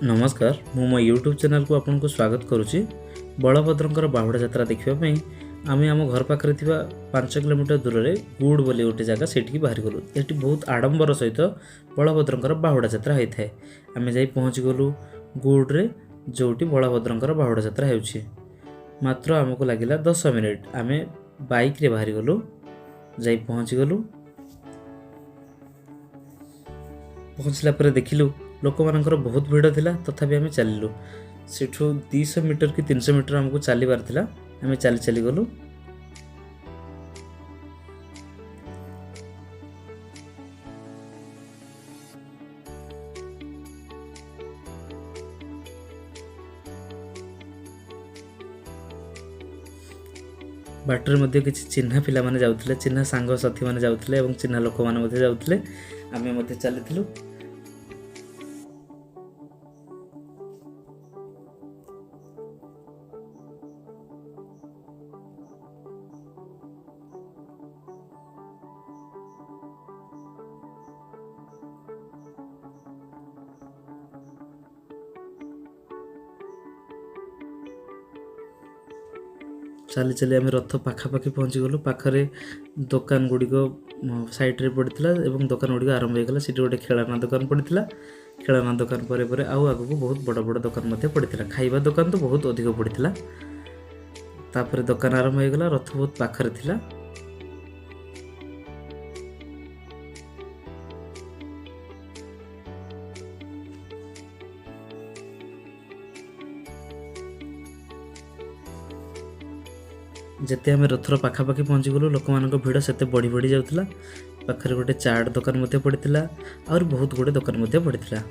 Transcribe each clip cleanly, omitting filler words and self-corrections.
नमस्कार मु मो यूट्यूब चैनल को आपन को स्वागत करुच्ची। बलभद्रंकर बाहुड़ा यात्रा देखा आम आम घर पाखे 5 किलोमीटर दूर में गुड़ बोली गोटे जगह से बाहरी गलु। ये बहुत आडंबर सहित बलभद्रंकर बाहुड़ा यात्रा होता है। आम जा पहुँची गलु गुड्रे जोटी बलभद्रंकर बाहुड़ा यात्रा हो। मात्र आमको लगिला 10 मिनिट। आम बाइक रे बाहरी गलु, जा पहुँची गलु। पहुँचला पर देखिलु लोक मानकर बहुत भिड़ थिला, तथापि आम चलिलु। सेठू 200 मीटर कि 300 मीटर आमको चलबार थिला। आम चली चली गलु। बाटर मध्य किसी चिन्हा पिला माने जाउथले, चिन्हा सांग साथी माने जाउथले एवं चिन्हा लोक माने मध्य जाउथले। आमे मध्य चलिथिलु। चली चली आम रथ पाखापाखि पहुँची गलु। पाखरे दुकान गुड़िक साइड रे पड़ता और दुकान गुड़िक आरंभ होगा। सी गोटे खेलना दुकान पड़ता। खेलना दुकान पर आउ आगक बहुत बड़ बड़ दुकान पड़ता। खाइबा दुकान तो बहुत अधिक पड़ता। तापर दुकान आरंभ होगा। रथ बहुत पाखरे थिला। जिते आम रथर पाखापाखि पहुँची गलु लोक मान भिड़ से बढ़ी बढ़ी जाऊला। पाखे गोटे चाट दुकान पड़ता और बहुत गुड़े दुकान पड़ता।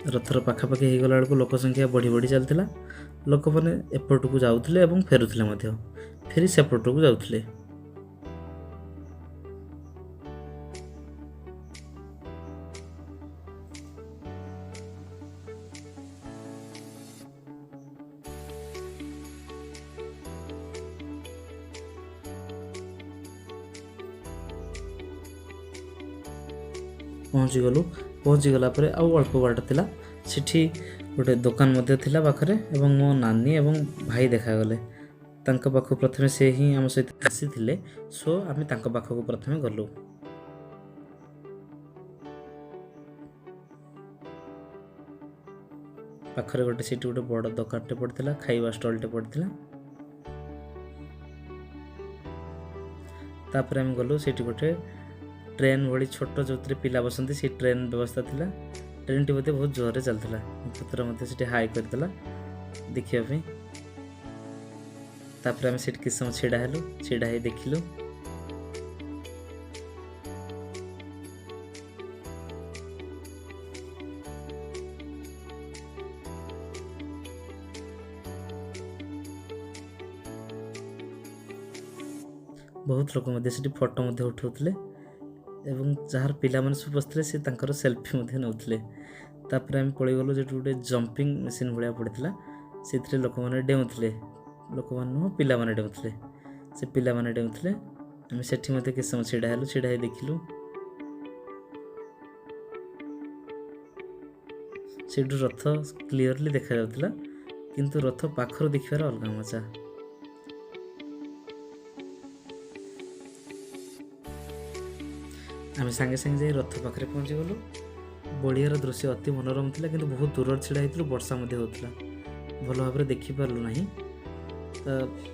रथर पाखापाखि हो गला बेलू लोक संख्या बढ़ी बढ़ी चलता। लोक मैंने एपट को जाऊले और फेरुले, फेरी सेपट को जाऊले। पहुँची गलु। पहुँची गला पर आउ अल्प बाट थिला। सेठी गोटे दुकान मध्य थिला पाखरे एवं मो नानी एवं भाई देखागले। तांका पाखु प्रथमे से ही आम सहित आसीथिले। सो आम तांका पाखु प्रथमे गलु। पाखरे गोटे सेठी गोटे बड़ दुकानटे पड़ता, खाइबा स्टॉलटे पड़ता। तापर आम गलु। सेठी गोटे ट्रेन भली छोट जो पिला बसती से ट्रेन व्यवस्था थिला। ट्रेन टी बहुत जोर चलता। पुत्र मत हाई करदेला देखापी। तापर आम से किस समय छिड़ा हेलु। छिड़ा ही देखिलु। बहुत लोक फोटो उठाउले एवं जार पिला माने सब बसते से तांकर सेल्फी नौले। तापर आम पड़े गलु जो गोटे जंपिंग मशीन भाया पड़ता। से लोक मैंने डेउले। लोक नुह पिला माने डेउले। से पिला माने डेउले। आम से किस समय छिड़ा हेलु। छिड़ा ही देखिलु। से रथ क्लीयरली देखा जाउथला, किंतु रथ पाखर देखिबार अलग मजा। आम सांगे सांगे जाई रथ पाखे पहुँची गलु। बड़ियार दृश्य अति मनोरम थिला, किंतु बहुत दूर छिड़ा होइतिलु। वर्षा होता भल भाव देखी पार्लु ना।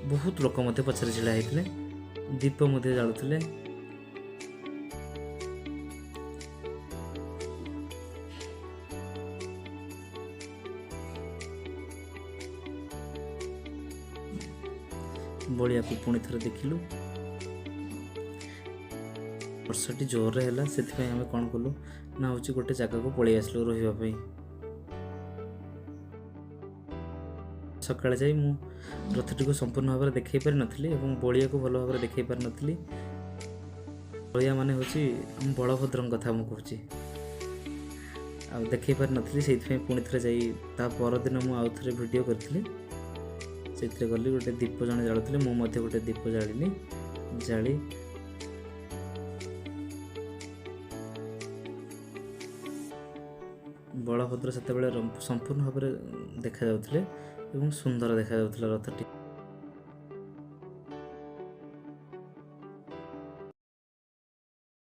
बहुत लोक पछरे छिड़ा होते। दीप जालुले। बड़िया को पुणी थर देखिलु। वर्षाटी जोर है से आम कौन कलु ना हूँ गोटे जगह को पलि आसलु रही। सकाଳେ जाई मु रथटी को संपूर्ण भाव में देखई पारि नथिली एवं बलिया को भल भाव में देखई पारि नथिली। बलिया माने होची हम बलभद्रन कथा मु कहूची आ देखई पारि नथिली। सेइथि पुणी थरे जाई ता पर दिन मु आउ थरे वीडियो करथिली। सेइथरे गली गोटे दीप जणे जाळुथिले, मु मध्ये गोटे दीप जाळिली। जाळी ବଳଭଦ୍ର ସେତେବେଳେ ସମ୍ପୂର୍ଣ୍ଣ ଭାବରେ ଦେଖାଯାଉଥିଲେ ଏବଂ ସୁନ୍ଦର ଦେଖାଯାଉଥିଲା ରଥଟି।